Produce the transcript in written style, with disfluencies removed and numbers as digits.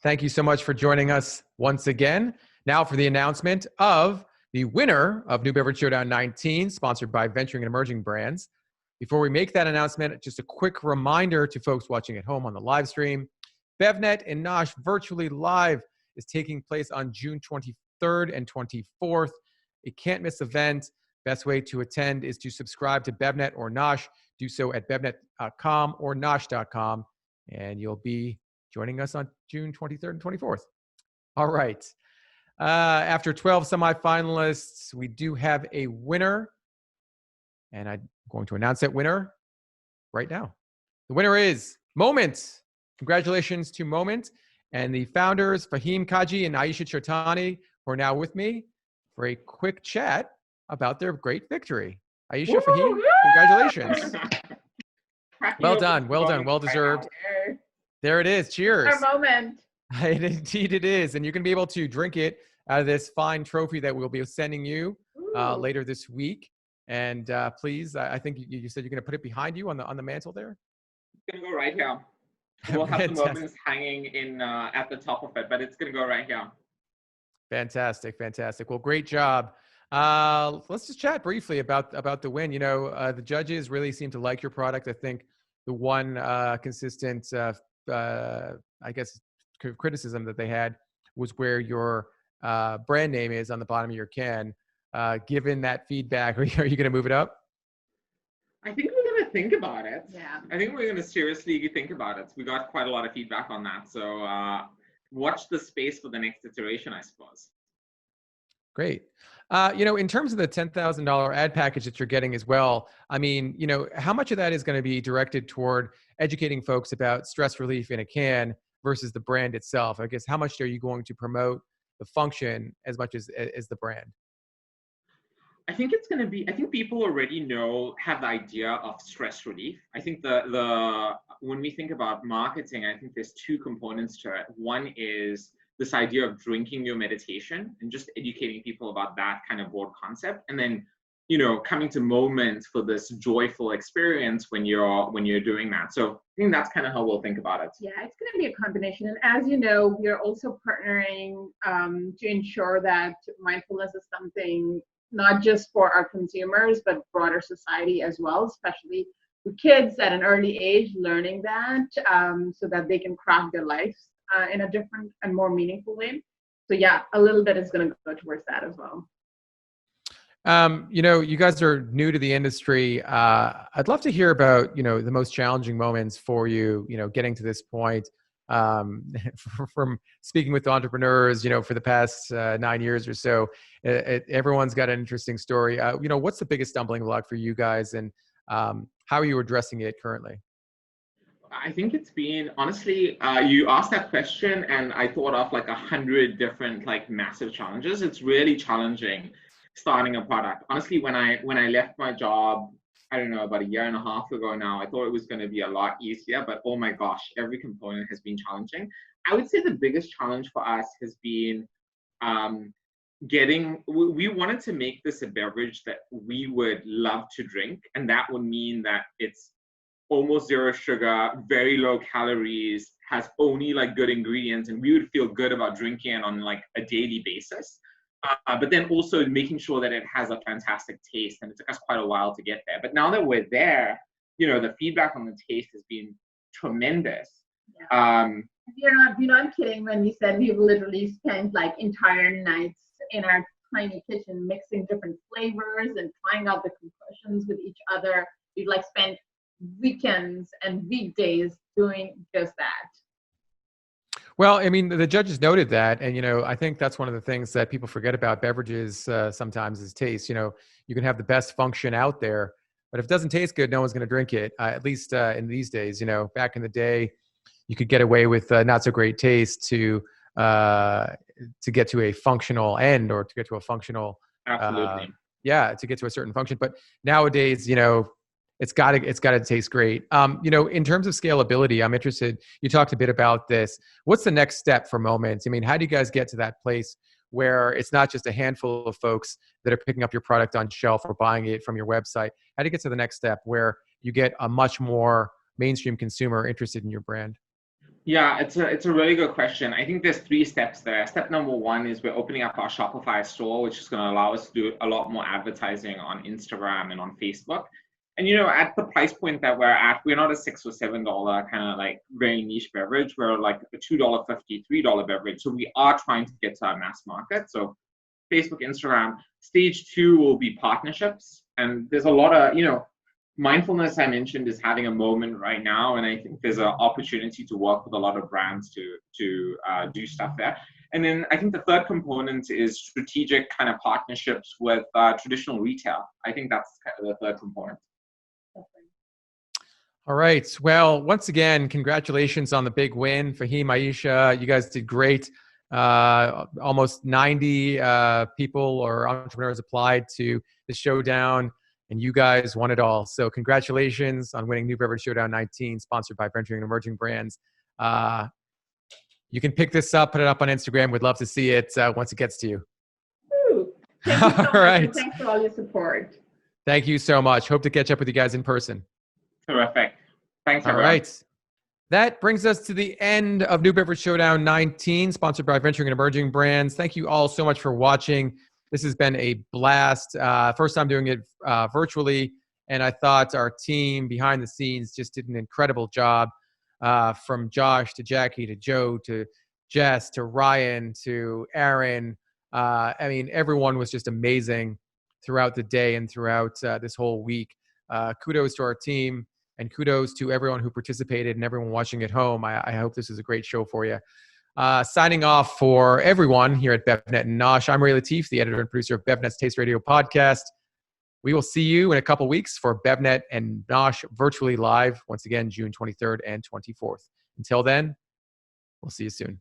Thank you so much for joining us once again. Now for the announcement of the winner of New Beverage Showdown 19, sponsored by Venturing and Emerging Brands. Before we make that announcement, just a quick reminder to folks watching at home on the live stream. BevNet and Nosh Virtually Live is taking place on June 23rd and 24th. A can't miss event. Best way to attend is to subscribe to BevNet or Nosh. Do so at BevNET.com or Nosh.com, and you'll be joining us on June 23rd and 24th. All right. After 12 semifinalists, we do have a winner, and I'm going to announce that winner right now. The winner is Moment. Congratulations to Moment and the founders, Fahim Kaji and Aisha Chertani, who are now with me for a quick chat about their great victory. Aisha, Fahim, congratulations. Well done, well deserved. There it is. Cheers. Our moment. Indeed it is. And you're going to be able to drink it out of this fine trophy that we'll be sending you later this week. And please, I think you said you're going to put it behind you on the mantle there? It's going to go right here. We'll have the moments hanging in at the top of it, but it's going to go right here. Fantastic, fantastic. Well, great job. Let's just chat briefly about the win. You know, the judges really seem to like your product. I think the one consistent I guess criticism that they had was where your brand name is on the bottom of your can. Given that feedback, are you going to move it up? I think we're going to think about it. Yeah. I think we're going to seriously think about it. We got quite a lot of feedback on that. So watch the space for the next iteration, I suppose. Great. You know, in terms of the $10,000 ad package that you're getting as well, I mean, you know, how much of that is going to be directed toward educating folks about stress relief in a can versus the brand itself? I guess how much are you going to promote the function as much as the brand? I think it's going to be, I think people already have the idea of stress relief. I think when we think about marketing, I think there's two components to it. One is this idea of drinking your meditation and just educating people about that kind of broad concept. And then, you know, coming to moments for this joyful experience when you're doing that. So I think that's kind of how we'll think about it. Yeah, it's going to be a combination. And as you know, we are also partnering to ensure that mindfulness is something not just for our consumers, but broader society as well, especially with kids at an early age, learning that so that they can craft their lives in a different and more meaningful way. So yeah, a little bit is going to go towards that as well. You know, you guys are new to the industry. I'd love to hear about, you know, the most challenging moments for you, you know, getting to this point. From speaking with entrepreneurs, you know, for the past 9 years or so, everyone's got an interesting story. You know, what's the biggest stumbling block for you guys, and how are you addressing it currently? I think it's been, honestly, you asked that question and I thought of like 100 different like massive challenges. It's really challenging starting a product. Honestly, when I left my job, I don't know, about a year and a half ago now, I thought it was going to be a lot easier, but oh my gosh, every component has been challenging. I would say the biggest challenge for us has been we wanted to make this a beverage that we would love to drink. And that would mean that it's almost zero sugar, very low calories, has only like good ingredients, and we would feel good about drinking it on like a daily basis. But then also making sure that it has a fantastic taste, and it took us quite a while to get there. But now that we're there, you know, the feedback on the taste has been tremendous. Yeah. You're not kidding when we said we've literally spent like entire nights in our tiny kitchen mixing different flavors and trying out the concoctions with each other. We've like spent weekends and weekdays doing just that. Well, I mean, the judges noted that, and, you know, I think that's one of the things that people forget about beverages sometimes is taste. You know, you can have the best function out there, but if it doesn't taste good, no one's going to drink it, at least in these days. You know, back in the day, you could get away with not so great taste to get to a functional end, or to get to a functional, Absolutely. To get to a certain function. But nowadays, you know, it's got to taste great. You know, in terms of scalability, I'm interested. You talked a bit about this. What's the next step for Moments? I mean, how do you guys get to that place where it's not just a handful of folks that are picking up your product on shelf or buying it from your website? How do you get to the next step where you get a much more mainstream consumer interested in your brand? Yeah, it's a really good question. I think there's 3 steps there. Step number 1 is we're opening up our Shopify store, which is going to allow us to do a lot more advertising on Instagram and on Facebook. And at the price point that we're at, we're not a $6 or $7 kind of like very niche beverage. We're like a $2.50, $3 beverage. So we are trying to get to our mass market. So Facebook, Instagram. Stage 2 will be partnerships, and there's a lot of mindfulness I mentioned is having a moment right now, and I think there's an opportunity to work with a lot of brands to do stuff there. And then I think the third component is strategic kind of partnerships with traditional retail. I think that's kind of the third component. All right. Well, once again, congratulations on the big win. Fahim, Aisha, you guys did great. Almost 90 people or entrepreneurs applied to the Showdown, and you guys won it all. So congratulations on winning New Beverage Showdown 19, sponsored by Venturing and Emerging Brands. You can pick this up, put it up on Instagram. We'd love to see it once it gets to you. Woo. Thank you so much. Right. And thanks for all your support. Thank you so much. Hope to catch up with you guys in person. Terrific. Thanks, everyone. All right. That brings us to the end of New Beverage Showdown 19, sponsored by Venturing and Emerging Brands. Thank you all so much for watching. This has been a blast. First time doing it virtually, and I thought our team behind the scenes just did an incredible job. From Josh to Jackie to Joe to Jess to Ryan to Aaron. I mean, everyone was just amazing throughout the day and throughout this whole week. Kudos to our team. And kudos to everyone who participated and everyone watching at home. I hope this is a great show for you. Signing off for everyone here at BevNet and Nosh, I'm Ray Latif, the editor and producer of BevNet's Taste Radio podcast. We will see you in a couple weeks for BevNet and Nosh virtually live, once again, June 23rd and 24th. Until then, we'll see you soon.